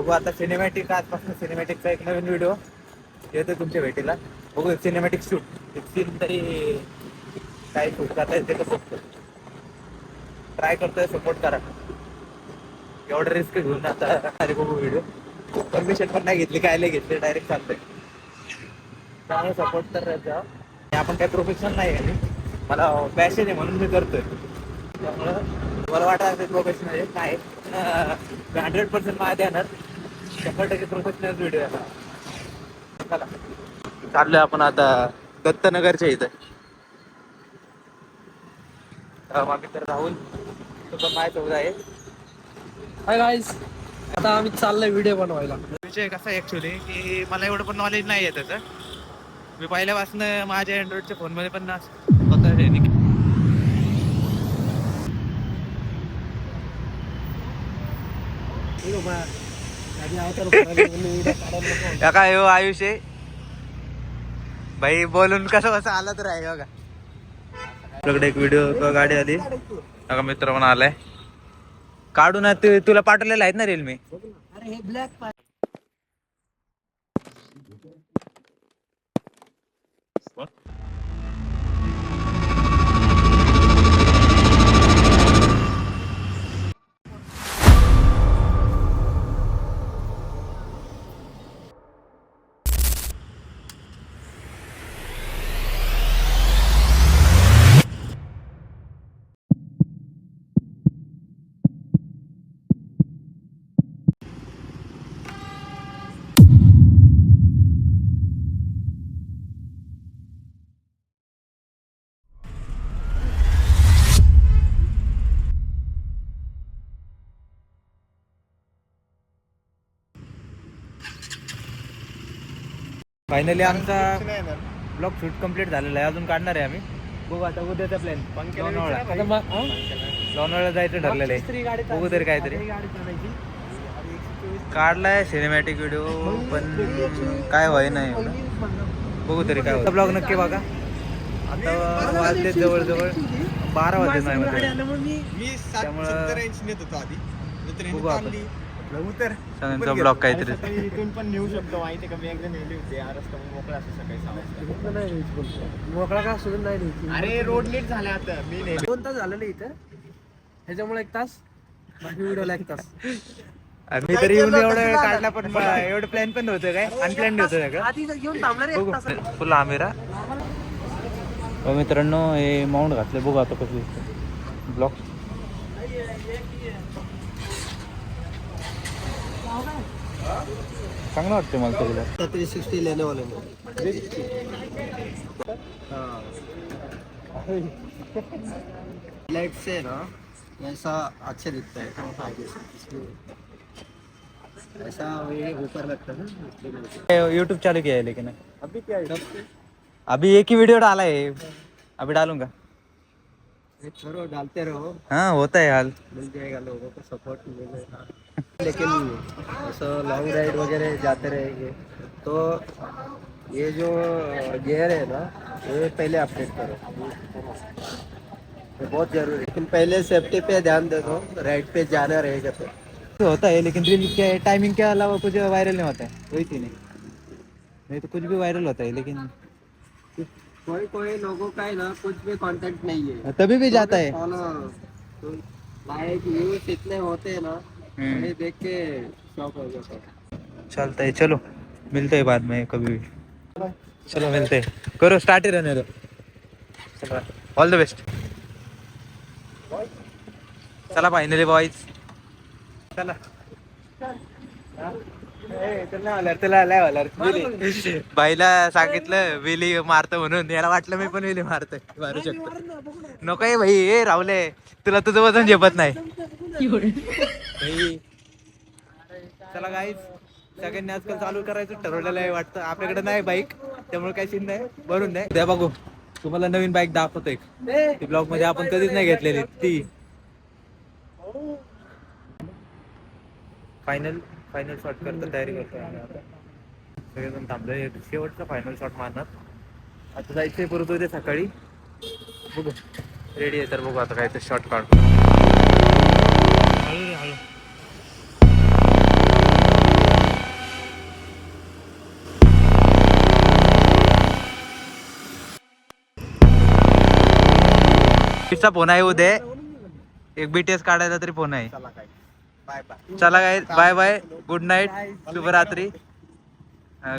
बघू आता सिनेमॅटिक, आजपासून सिनेमॅटिकचा एक नवीन व्हिडिओ येतो तुमच्या भेटीला. बघू सिनेमॅटिक शूट एक सीन तरी काय शूट करता येते का बघतो, ट्राय करतोय, सपोर्ट करा. एवढं रिस्क घेऊन आता अरे बघू व्हिडिओ, परमिशन पण नाही घेतली, काय नाही घेतली, डायरेक्ट चालतंय. त्यामुळे सपोर्ट तर द्या. आपण काही प्रोफेशनल नाही आहे, मला पॅशन आहे म्हणून मी करतोय. त्यामुळं मला वाटतं ते प्रोफेशनल आहे काय 100% माझ्या ध्यानात 100% प्रोफेशनल व्हिडिओ आहे. चला चाललोय आपण आता दत्तनगरच्या इथं. मागे तर राहुल तो पण माझ्यासोबत आहे. हाय गाईज, आता आम्ही चाललोय व्हिडिओ बनवायला. विषय कसा आहे ॲक्च्युली की मला एवढं पण नॉलेज नाही आहे त्याचं. मी पहिल्यापासून माझ्या अँड्रॉइडच्या फोनमध्ये पण स्वतः काय हो आयुष्य भाई, बोलून कसं कसं आलं तर आहे बघा. आपल्याकडे एक व्हिडिओ गाडी आली बघा, मित्र पण आलाय काढून. तुला पाठवलेलं आहेत ना रील मी. अरे हे ब्लॅक फायनली आमचा ब्लॉग शूट कम्प्लीट झालेला आहे. अजून काढणार आहे आम्ही. बघू आता उद्याचा प्लॅन लोणावळा जायचं ठरलेलं आहे. बघू तरी काहीतरी काढलाय सिनेमॅटिक व्हिडिओ, पण काय व्हाय नाही एवढं. बघू तरी काय होतं. ब्लॉग नक्की बघा. आता वाजले जवळजवळ 12 वाजले नाही त्यामुळं बघू आपण सगळ्यांचा ब्लॉग काहीतरी इथून पण नेऊ शकतो. माहिती का, मी एकदा नेली होती रस्ता मोकळा असतो सकाळी 6 वाजता. मोकळा का सोडून नाही. अरे रोड नीट झाले आता. मी नेली 2 तास झालेलं इथं, ह्याच्यामुळे 1 तास, बाकी व्हिडिओला 1 तास. मी तरी येऊन एवढं वेळ काढला, पण एवढं प्लॅन पण नव्हतं, काय अनप्लॅन होतं का. आधी घेऊन थांबणार आहे 1 तास. फुल आमिरा मित्रांनो, हे माउंट घातले. बघू आता कसं ब्लॉग. चांगलं वाटतं मला तरीला. 360 लेने वाले लाइट से ना ऐसा अच्छे दिखता है, ऐसा ये ऊपर लगता है. यूट्यूब चालू किया है लेकिन अभी क्या है, अभी एक ही वीडियो डाला है, अभी डालूंगा. छोड़ो, डालते रहो. हाँ होता है हाल. मिल जाएगा, लोगों को सपोर्ट मिलेगा. लेकिन ऐसा लॉन्ग राइड वगैरह जाते रहेंगे तो ये जो गियर है ना, ये पहले अपडेट करो, ये बहुत जरूरी है. लेकिन पहले सेफ्टी पे ध्यान दे दो, राइड पे जाना रहेगा तो होता है. लेकिन रील के टाइमिंग के अलावा कुछ वायरल नहीं होता है, वही थी नहीं तो कुछ भी वायरल होता है. लेकिन कोई कोई लोगों का है ना, कुछ भी कंटेंट नहीं है, तभी भी जाता है. तो लाइक व्यूज इतने होते हैं ना, उन्हें देख के शौक हो जाता है. चलता है, चलो मिलते हैं बाद में कभी भी. चलो मिलते हैं, करो स्टार्ट ही रहने दो. चलो ऑल द बेस्ट. चला फायनली बॉयज, चला. बाईला सांगितलं विली मारतो म्हणून, याला वाटलं मी पण विली मारू शकतो. नको आहे भाई, हे राहुले, तुला तुझं वजन झेपत नाही. चला गाईज, सगळ्यांनी आजकाल चालू करायचं ठरवलेलं आहे वाटतं. आपल्याकडे नाही बाईक, त्यामुळे काही सीन नाही. भरून नाही द्या. बघू तुम्हाला नवीन बाईक दाखवतो एक. ती ब्लॉग मध्ये आपण कधीच नाही घेतलेली ती. फायनल शॉट करता तयारी करतो सगळेजण थांबले. शेवटचा फायनल शॉट मारणार. आता जायचंय परत उद्या सकाळी. बघू रेडी आहे तर बघू आता काय ते शॉट काढ. BTS चा फोन आहे उद्या एक BTS काढायला तरी फोन आहे चला काय बाय बाय चला काय बाय बाय गुड नाईट शुभरात्री